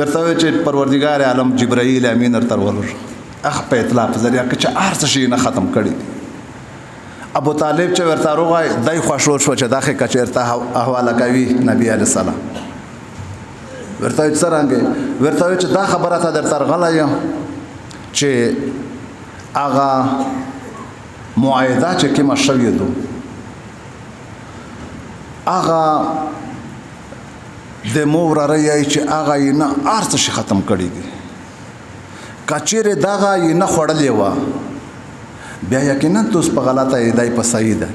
Speaker 1: ورته چې پروردگار عالم جبرائیل امین تر ورور اخ په اطلاع په ذریعہ کې چې هر څه شي نه ختم کړی دي ابو طالب چې ورته روغای دای خوشو شو چې داخه کچرته حواله کوي نبی علی السلام ورته څنګه ورته چې دا خبره ته درته غلای چې اغا معاهده چې کوم شوی دو اغا د مور راي چې اغا یې نه ارڅ شي ختم کړی دي کچېره دغه یې نه خړلې و بیا یقینا توس په غلطه ایدای په صحیح ده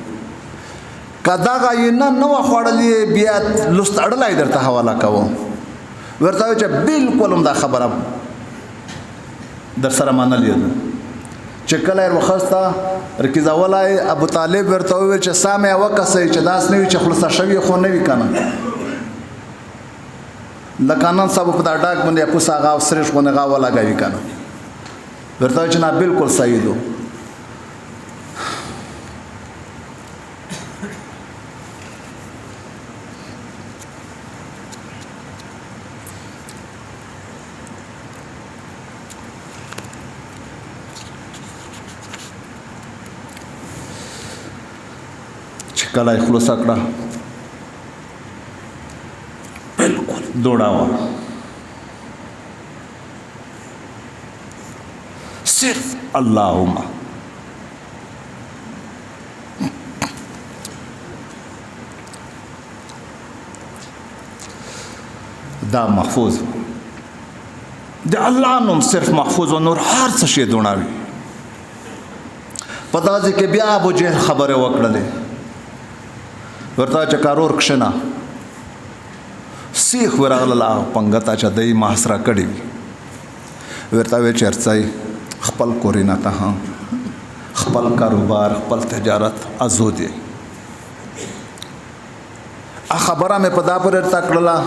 Speaker 1: کداغه یې نه خوړلې بیا لست اړلای درته حواله کوم ورته چې بالکل هم دا خبره در سره منلې ده چې کله یې وخسته رکیزولای ابو طالب ورته وویل چې سامع وکسئ چې داس نه وي چې خلاصه شوي خو نه وي کنه لکه نن سبا په دا ډاک باندې پوس هغه او سرش غونه غاوه لګوي کنه ورته چې نه بالکل صحیح دو چې کله خلاص کړه بالکل دوڑاوا صرف اللہم دا محفوظ دا اللہ نوم صرف محفوظ و نور هر څه شی دوړاوي پتا ځکه بیا ابو جهل خبره وکړه ورته چې کارور کښنا سیخ ورغله پنګتا چې دای محاصره کړی ورته وی چرڅای خپل کورینه ته خپل کاروبار خپل تجارت ازودي خبره مې په دا پر تکړه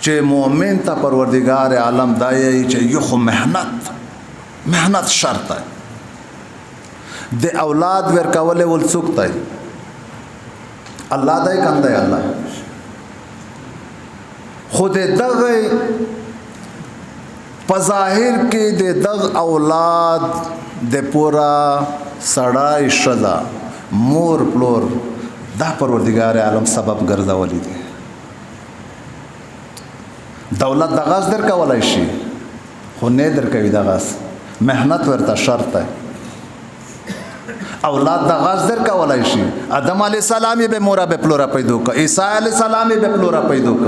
Speaker 1: چې مؤمن ته پروردگار عالم دای چې یو مهنت شرط ده د اولاد ورکول ول څوک الله دای کنده الله خود دغه په ظاهر کې د دغ اولاد د پورا سړای شدا مور پلور دا پروردگار عالم سبب ګرځولې دي دولت د غاز در کولای شي خو نه در کوي د غاز مهنت ورته شرط ده اولاد د غاز در کولای شي آدم علی السلام به مورا به پلورا پیدا ک عیسی علی السلام به پلورا پیدا ک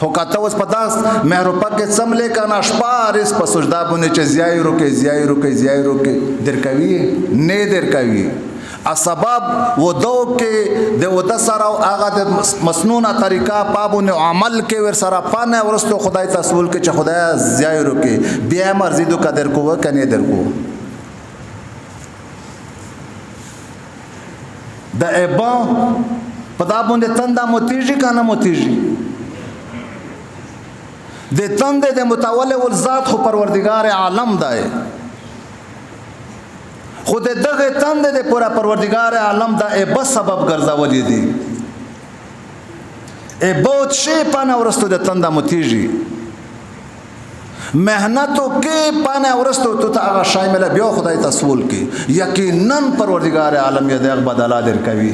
Speaker 1: خو کاته اوس پداس مهربا کې سملې کنا شپارس په سجدا باندې چې زیای روکې در کوي نه در کوي اسباب ودو کې د ودا سره هغه د مسنونه طریقه پابونه عمل کې ور سره پانه ورستو خدای تسول کې چې خدای زیای روکې بیا مرزي دو قدر کو کنه در کو د ابا پدا باندې تندا موتیږي کنه موتیږي د تند د متول ول ذات خو پروردگار عالم دای خود دغه تند د پورا پروردگار عالم دا ابا سبب ګرځولې دي ابوت شی پانه ورستو د تندا موتیږي مهنتو کې پانه ورستو ته هغه شامل بیا خدای تسول کې یقینا پروردگار عالم یې دغه بدلا در کوي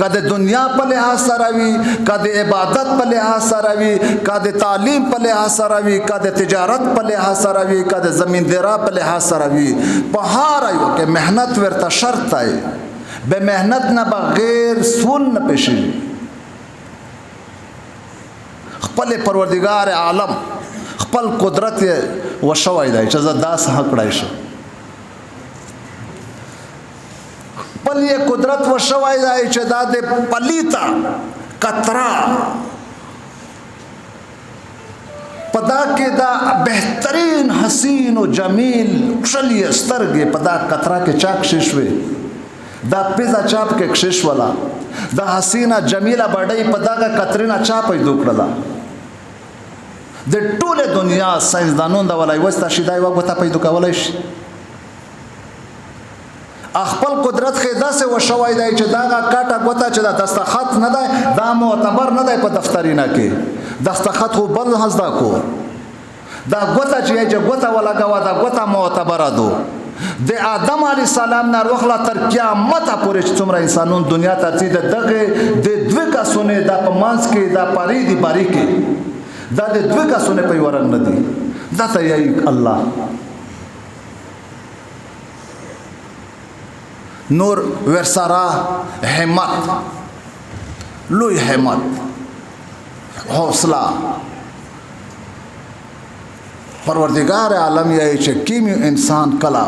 Speaker 1: کده دنیا په لحاظ سره وي کده عبادت په لحاظ سره وي کده تعلیم په لحاظ سره وي کده تجارت په لحاظ سره وي کده زمیندارا په لحاظ سره وي په هر یو کې مهنت ورته شرط دی به مهنت نه بغیر سون نه پېشي خپل پروردگار عالم خپل قدرت وشوي دی چې زداس حق کړای شي پلی قدرت و شوای دی چې دا د پلیتا قطرا پدا کې دا بهترین حسین و جمیل شلی سترګې پدا قطرا کې چاک ششوي دا پیزا چاپ کې کشش ولا دا حسینا جمیله بډای پدا کا قطرینا چاپې دوکړه د ټوله دنیا ساينسدانون دا ولای وستا شیدای وغه ته پیدا کولای شي خپل قدرت خدا سے وشوای دی چې دا کاټه غوته چې دا دستخط نه دی دا معتبر نه دی په دفترینا کې دستخط خو بل حزدا کو دا غوته چې غوته ولا غوا دا غوته معتبر دو د آدم علی السلام نه وخلا تر قیامت پورې چې څومره انسانون دنیا ته چې دغه د دوه کسونه د پمانس کې دا پاری دی باری کې دا د دوه کسونه په ورن نه دی دا ته یې الله نور ورسرا همت لوی همت حوصله پروردگار عالم یې چې کیمیو انسان کلا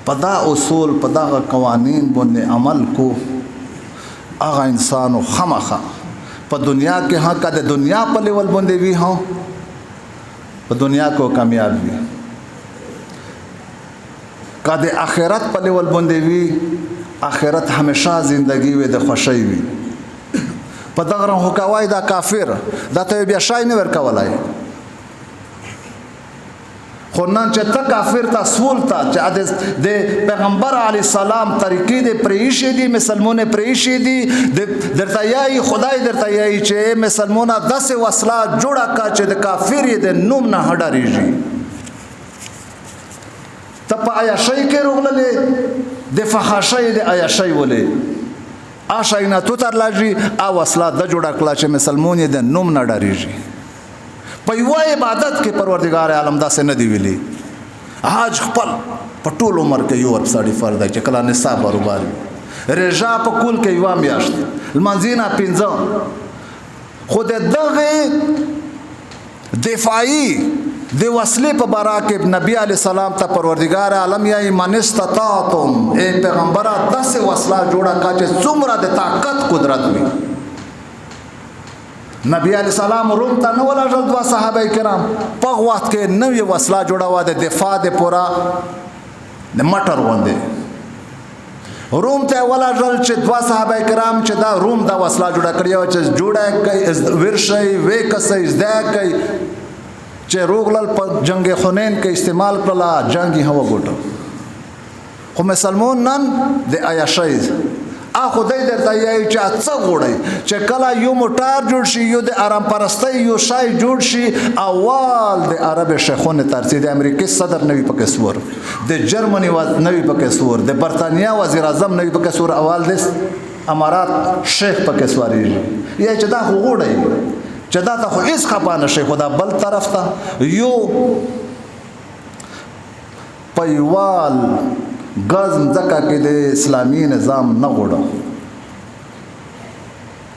Speaker 1: پدا اصول پدا قوانین باندې عمل کو هغه انسانو خامخا په دنیا کې ها که د دنیا په لیول باندې وي ها په دنیا کو کامیاب وي که د آخرت په لیول باندې وي آخرت همیشه زندگی وي د خوشی وي په دغه رنګ هوکوای دا کافر دا ته بیا شای نه ورکولای خو نن چې ته کافر ته سول ته چې د پیغمبر علی السلام طریقې د پریشي دي مسلمانې پریشي دي درته یای خدای درته یای چې مسلمانه داسې وسله جوړه کا چې د کافر د نوم نه هډاریږي ته په عیاشۍ کې روغللې د فحاشۍ د عیاشۍ ولې آشاینا تو تر لاږي او وسله د جوړه کړه چې مسلمان د نوم نه ډاریږي په یو عبادت کې پروردگار عالم داسې نه دی ویلي حج خپل په ټول عمر کې یو ورسړي فرض دی چې کله نصاب برابر رجا په کول کې یو میاشت المنزینا پنځه خو دغه دفاعي د وسلې په باره کې نبی علی السلام ته پروردگار عالم یا من استطاعتم اے پیغمبره داسې وسله جوړه کا چې څومره د طاقت قدرت وي نبی علیہ السلام روم ته نه ولاړل دوا صحابه کرام په وخت کې نوې وسله جوړه و د دفاع د پورا د مټر وندې روم ته ولاړل چې دوا صحابه کرام چې دا روم دا وسله جوړه کړی او چې جوړه کوي ورشي وکسې زده کوي چې روغلل په جنگ حنین کې استعمال کړلا جنگي هوا ګټو خو مسلمان نن د عیاشۍ خدای درته یې چې څه غوړي چې کله یو موټر جوړ شي یو د آرام پرستی یو شای جوړ شي اول د عرب شیخونه ترڅ د امریکای صدر نوی پکې سور د جرمني نوی پکې سور د برتانیا وزیر اعظم نوی پکې سور اول د امارات شیخ پکې سوري یا چې دا غوړي چې دا ته خو هیڅ خپانه شي خدا بل طرف ته یو پېوال غزم ځکه کې د اسلامي نظام نه غوړو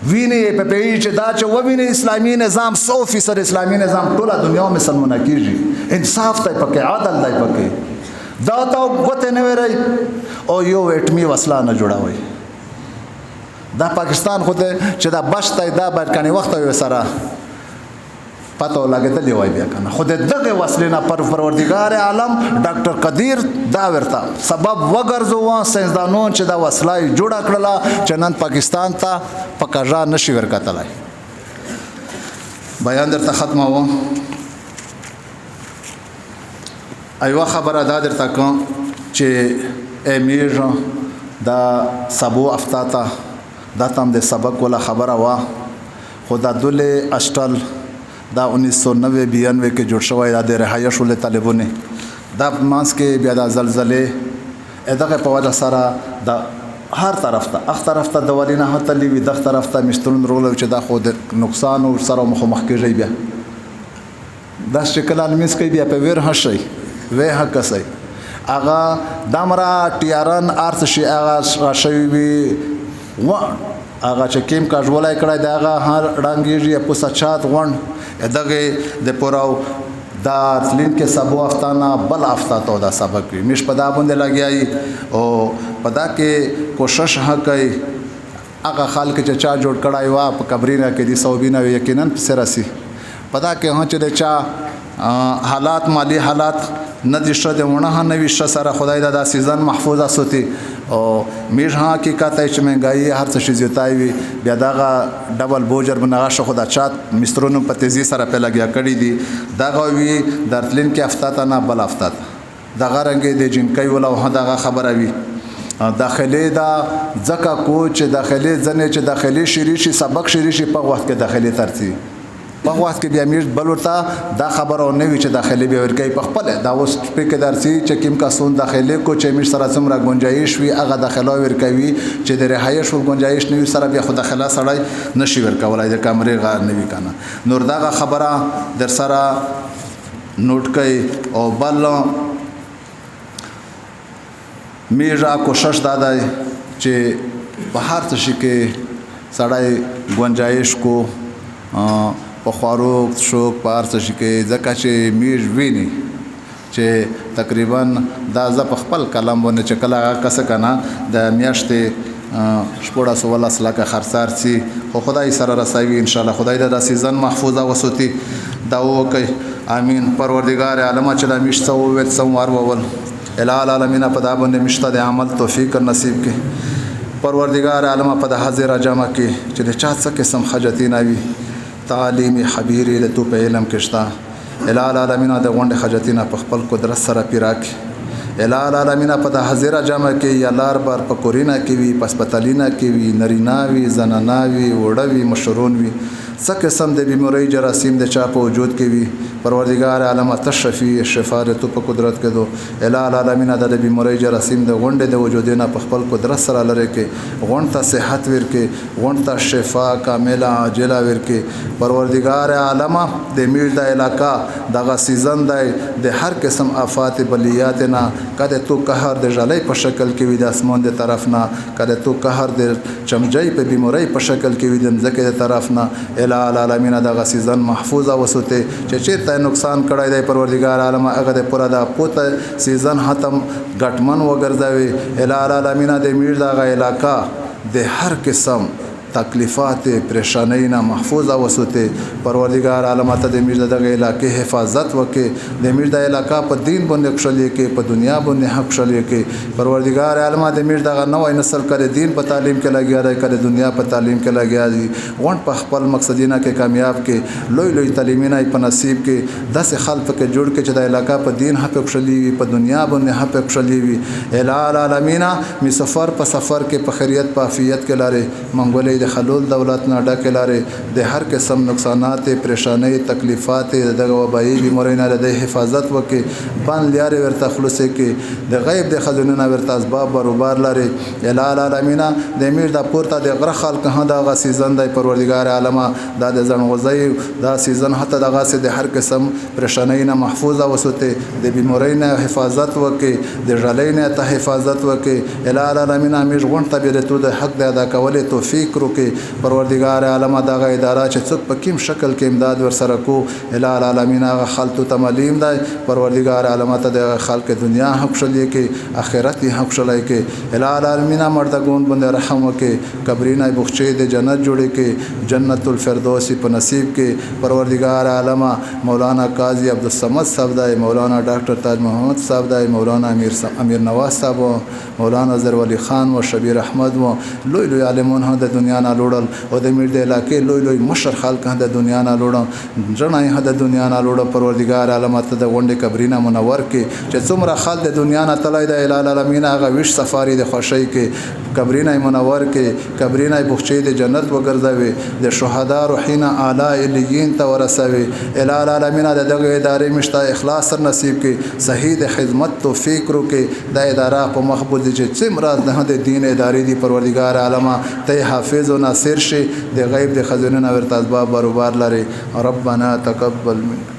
Speaker 1: ویني په پیږي چې دا چې وویني اسلامي نظام 100% اسلامي نظام ټوله دنیا مسلمانه کیږي انصاف ته پکې عادل دی پکې دا ته وته نه وری او یو اټمی وسله نه جوړوي دا پاکستان خو ته چې دا بشته دا برکني وخت یو سره پته لګیدلی وای بیا کنه خو دغه وسلې نه پروردگار عالم ډاکټر قدیر دا ورته سبب وګرځو ساينسدانون چې دا وسله جوړه کړله چې نن پاکستان ته پکړه نشي ورکتلای بیان درته ختمه و ایوه خبره دا درته کوم چې امیر دا سبو افتاتا دا تم د سبق ولا خبره وا خدا دله اشتل دا 1990 کې جوړ شوی دا د رهایش ول طالبونه دا مانس کې بیا د زلزلې دغه په وجه سره دا هر طرف ته اخ طرف ته د ولینه هتلې وي د طرف ته مشترون رول چې دا خو د نقصان او سره مخ کېږي بیا دا شکل انمیس کې بیا په ور هشي وې حق سي اغا دمرا ټیارن ارث شي اغا شي وي و اغا چې کیم کاژولای کړای دا اغا هر ډنګيږي په سچات غون دغه د پوراو دا تلین کې سبو افتانا بل افتاتو دا سبق وي مش پدا باندې لګیای او پدا کې کوشش کوي هغه خلک چې چا جوړ کړای وا په قبرینه کې دي صوبینه یقینا سرسي پدا کې هڅ د چا حالات مالی حالات ندیشه د ونه نویشه سره خدای دا سیزن محفوظه سوتی او میرها حقیقت چې مهنګای هر څه زیاتای وي بیا داغه ډبل بوجر بنغه خدا چات مسترونو په تیزی سره په لګیا کړی دي داغه وی درتلین کې افتات نه بل افتات داغه رنګ د جنکای ولا داغه خبره وی داخلي دا ځکه کو چې داخلي ځنه چې داخلي شریشي سبق شریشي په وخت کې داخلي ترتیب په وخت کې بیا میر بل ورته دا خبره نه وی چې داخلي به ورګي په خپل دا اوس په کې درسي چې کیم کا سون داخلي کو چې میر سره څومره گنجائش وي هغه داخله ورکوي چې د رهایش او گنجائش نه وي سره بیا خو داخله سړی نشي ورکولای د کمرې غار نه وی کنه نور دا خبره در سره نوٹ کړي او بل میرا کوشش دادا چې په هر څه کې سړی گنجائش کو په خواروق شوق په هر څه کې ځکه چې میر ویني چې تقریبا دا ز په خپل کلم باندې چې کله کس کنه د میاشتې 14 لکه خرڅار سي خو خدای سره رسوي ان شاء الله. خدای دا سیزن محفوظه وسوتي دا وکي امين. پروردگار عالم چې دا مشته او څومار وول الہ العالمین په دا باندې مشته د عمل توفیق نصیب کې. پروردگار عالم په د حاضر جمع کې چې د چا څه قسم حاجتونه وي تعلیم حبیری له تو په علم کې شتا الہ العالمین د غونډه حاجتونه په خپل قدرت سره پیراک الہ العالمین په د حاضر جمع کې یا لار بار په کورینا کې وي پسپتالینا کې وي نرینا وي زنانا وي وړه وي مشرون وي څه قسم د بیماری جراثیم د چا په وجود کې وي پروردگار عالم تشفی شفا د تو په قدرت کې دو الہ العالمین د بیماری جراثیم د غونډې د وجود نه په خپل قدرت سره لري کې غونډ ته صحت ورکې غونډ ته شفا کامله عاجله ورکې پروردگار عالم د میر د علاقہ دغه سیزن د هر قسم آفات بلیات نه کده تو قهر د جلای په شکل کې وي د اسمان د طرف نه کده تو قهر د چمجای په بیماری په شکل کې وي د مزکه د طرف نه الہ العالمین دغه سیزن محفوظه وسوته چې چیرته نقصان کړای دی پروردگار عالم هغه د پورا د پوت سیزن ختم غټمن وګرځوي الہ العالمین د میر دغه علاقہ د هر قسم تکلیفات پریشانی نه محفوظ وسوته پروردگار عالم ته د میر دغه علاقې حفاظت وکي د میر د علاقې په دین باندې خوشالي کې په دنیا باندې حق خوشالي کې پروردگار عالم د میر دغه نوې نسل کړي دین په تعلیم کې لګیا دی کړي دنیا په تعلیم کې لګیا دي غونډ په خپل مقصدینه کې کامیاب کې لوی لوی تعلیمینه په نصیب کې داسې خلق کې جوړ کې چې د علاقې په دین حق خوشالي وي په دنیا باندې حق خوشالي وي الہ العالمین می سفر په سفر کې په خیریت په عافیت کې لاره منګولې خلول دولت نه ډکه لارې د هر قسم نقصانات پریشانی تکلیفات د وبایي بیماری نه د حفاظت وکي بان لارې ورته خلاص کې د غیب د خزانه نه ورته اسباب بروبار لارې الہ العالمین د میر د پورته د غره خلق نه دغه سیزن د پروردگار عالم د ځنغوزي دا سیزن حتی دغه سه د هر قسم پریشانی نه محفوظه وسوته د بیماری نه حفاظت وکي د جلای نه ته حفاظت وکي الہ العالمین امیر غون تبرتو د حق د ادا کول توفیق وکي پروردگار عالم دغه اداره چې څوک په کوم شکل کې امداد ورسره کو الہ العالمین هغه خلق تملیم دی پروردگار عالم ته د خلق دنیا حق شلې کې اخرت حق شلې کې الہ العالمین مردگون باندې رحم وکي قبرینه بخچه د جنت جوړې کې جنت الفردوس په نصیب کې پروردگار عالم مولانا قاضی عبدالصمد صاحب دی مولانا ډاکټر تاج محمد صاحب دی مولانا امیر نواز صاحب مولانا زر ولی خان و شبیر احمد و لوی لوی عالمون د دنیا نه لوړل او د میر د علاقې لوی لوی مشر خلک د دنیا نه لوړل جنای د دنیا نه لوړل پروردگار عالم ته د غونډې قبرینه منور کې چې څومره خلک د دنیا نه تلای د الہ العالمین هغه ویش سفاری د خوشی کې قبرینه منور کې قبرینه بخچه د جنت وګرځوي د شهدا روحینا اعلی الیین ته ورسوي الہ العالمین دغه ادارې مشته اخلاص سر نصیب کې صحیح د خدمت توفیق ورکې د اداره په مخبوز چې څومره د دین ادارې دی پروردگار عالم ته حافظ و ناصر شي د غیب د خزانه ورته اسباب بروبار لري ربنا تقبل منك